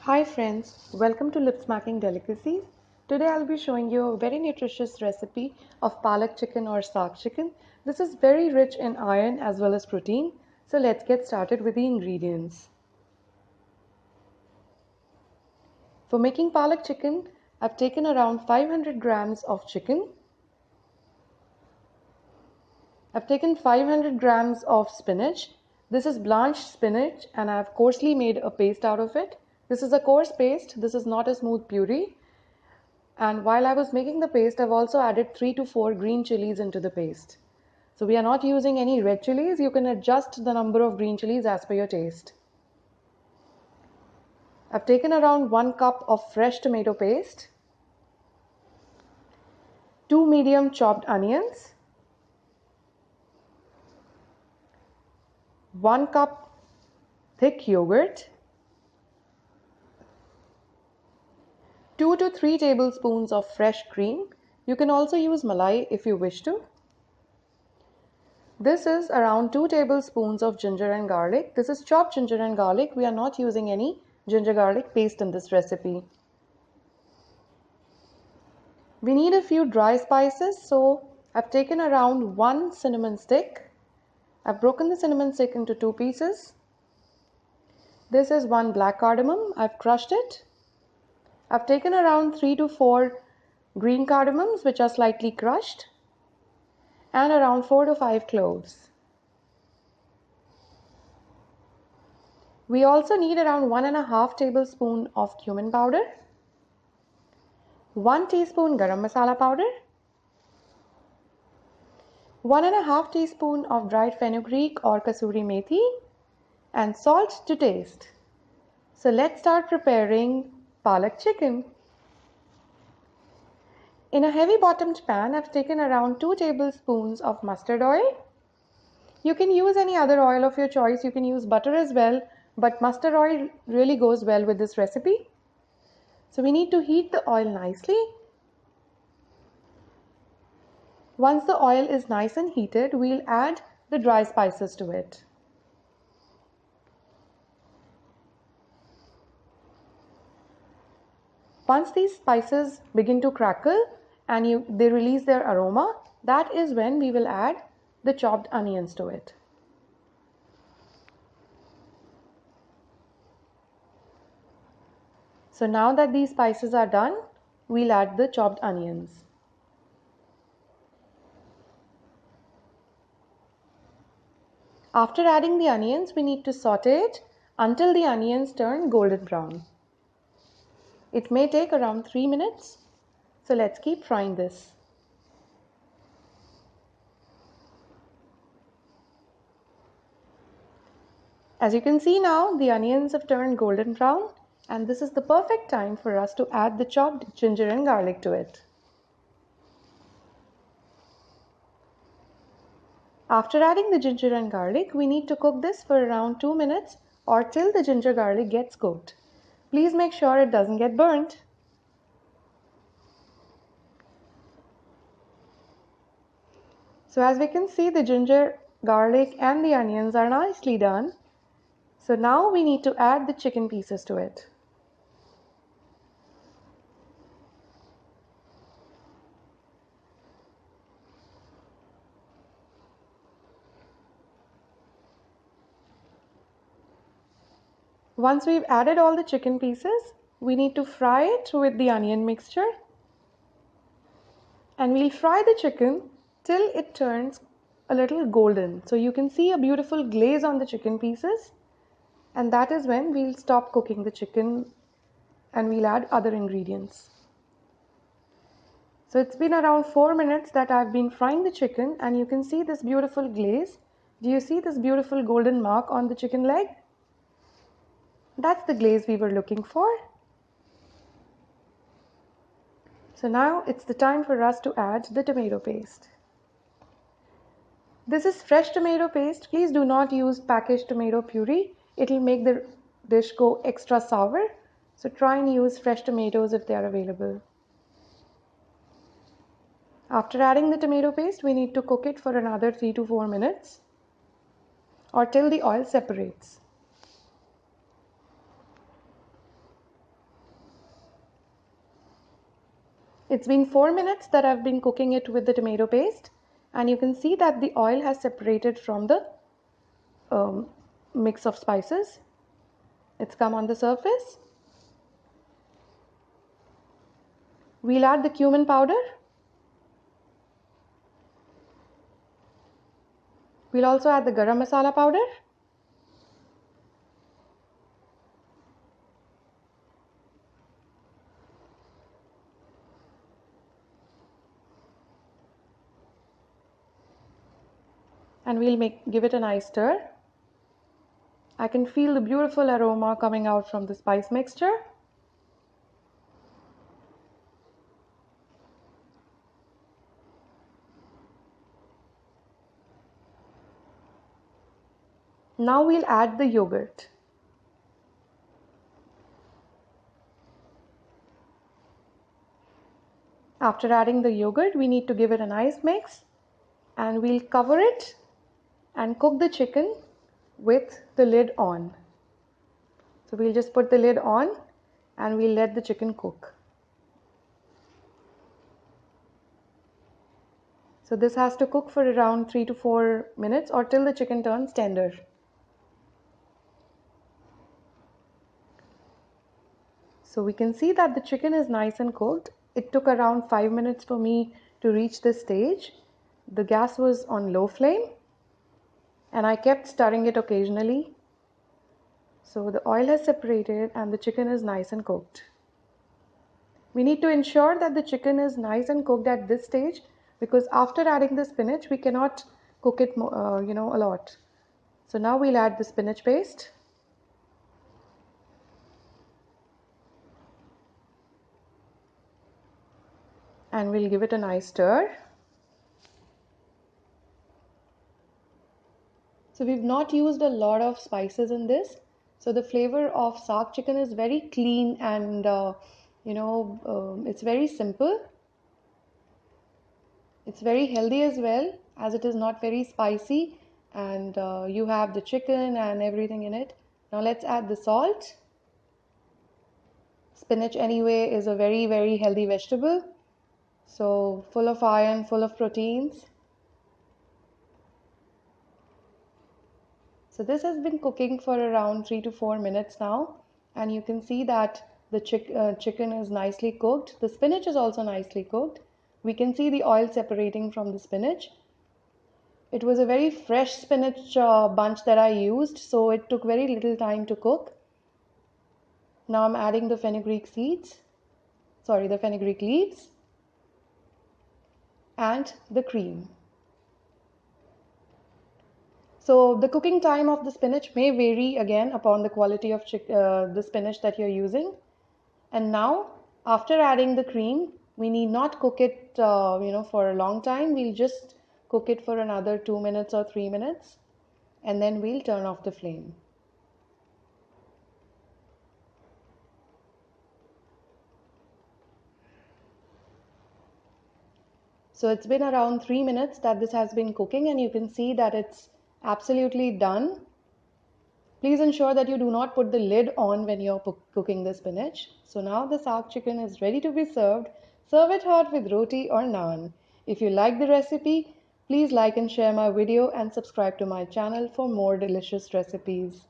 Hi friends, welcome to Lip Smacking Delicacies. Today I'll be showing you a very nutritious recipe of Palak chicken or Saag chicken. This is very rich in iron as well as protein. So let's get started with the ingredients. For making Palak chicken, I've taken around 500 grams of chicken. I've taken 500 grams of spinach. This is blanched spinach and I've coarsely made a paste out of it. This is a coarse paste. This is not a smooth puree. And while I was making the paste, I've also added 3 to 4 green chilies into the paste. So we are not using any red chilies. You can adjust the number of green chilies as per your taste. I've taken around 1 cup of fresh tomato paste, 2 medium chopped onions, 1 cup thick yogurt, 2 to 3 tablespoons of fresh cream. You can also use malai if you wish to. This is around 2 tablespoons of ginger and garlic. This is chopped ginger and garlic. We are not using any ginger garlic paste in this recipe. We need a few dry spices, so I've taken around 1 cinnamon stick. I've broken the cinnamon stick into 2 pieces. This is 1 black cardamom. I've crushed it. I've taken around 3 to 4 green cardamoms which are slightly crushed, and around 4 to 5 cloves. We also need around 1.5 tablespoons of cumin powder, 1 teaspoon garam masala powder, 1.5 teaspoon of dried fenugreek or Kasturi Methi, and salt to taste. So let's start preparing Palak chicken. In a heavy bottomed pan, I've taken around 2 tablespoons of mustard oil. You can use any other oil of your choice. You can use butter as well, but mustard oil really goes well with this recipe. So we need to heat the oil nicely. Once the oil is nice and heated, we'll add the dry spices to it. Once these spices begin to crackle and they release their aroma, that is when we will add the chopped onions to it. So now that these spices are done, we'll add the chopped onions. After adding the onions, we need to saute it until the onions turn golden brown. It may take around 3 minutes, so let's keep frying this. As you can see now, the onions have turned golden brown, and this is the perfect time for us to add the chopped ginger and garlic to it. After adding the ginger and garlic, we need to cook this for around 2 minutes or till the ginger garlic gets cooked. Please make sure it doesn't get burnt. So as we can see, the ginger, garlic and the onions are nicely done. So now we need to add the chicken pieces to it. Once we've added all the chicken pieces, we need to fry it with the onion mixture. And we'll fry the chicken till it turns a little golden. So you can see a beautiful glaze on the chicken pieces. And that is when we'll stop cooking the chicken and we'll add other ingredients. So it's been around 4 minutes that I've been frying the chicken, and you can see this beautiful glaze. Do you see this beautiful golden mark on the chicken leg? That's the glaze we were looking for. So now it's the time for us to add the tomato paste. This is fresh tomato paste. Please do not use packaged tomato puree. It'll make the dish go extra sour. So try and use fresh tomatoes if they are available. After adding the tomato paste, we need to cook it for another 3 to 4 minutes or till the oil separates. It's been 4 minutes that I've been cooking it with the tomato paste, and you can see that the oil has separated from the mix of spices. It's come on the surface. We'll add the cumin powder. We'll also add the Garam Masala powder. And we'll give it a nice stir. I can feel the beautiful aroma coming out from the spice mixture. Now we'll add the yogurt. After adding the yogurt, we need to give it a nice mix, and we'll cover it and cook the chicken with the lid on. So we'll just put the lid on and we'll let the chicken cook. So this has to cook for around 3 to 4 minutes or till the chicken turns tender. So we can see that the chicken is nice and cooked. It took around 5 minutes for me to reach this stage. The gas was on low flame and I kept stirring it occasionally. So the oil has separated and the chicken is nice and cooked. We need to ensure that the chicken is nice and cooked at this stage, because after adding the spinach we cannot cook it a lot. So now we'll add the spinach paste. And we'll give it a nice stir. So we've not used a lot of spices in this. So the flavor of saag chicken is very clean and it's very simple. It's very healthy as well, as it is not very spicy, and you have the chicken and everything in it. Now let's add the salt. Spinach anyway is a very, very healthy vegetable. So full of iron, full of proteins. So this has been cooking for around 3 to 4 minutes now, and you can see that the chicken is nicely cooked. The spinach is also nicely cooked. We can see the oil separating from the spinach. It was a very fresh spinach bunch that I used, so it took very little time to cook. Now I'm adding the fenugreek leaves and the cream. So the cooking time of the spinach may vary again upon the quality of the spinach that you're using. And now, after adding the cream, we need not cook it for a long time. We'll just cook it for another 2 minutes or 3 minutes, and then we'll turn off the flame. So it's been around 3 minutes that this has been cooking, and you can see that it's absolutely done. Please ensure that you do not put the lid on when you're cooking the spinach. So now the saag chicken is ready to be served. Serve it hot with roti or naan. If you like the recipe, please like and share my video and subscribe to my channel for more delicious recipes.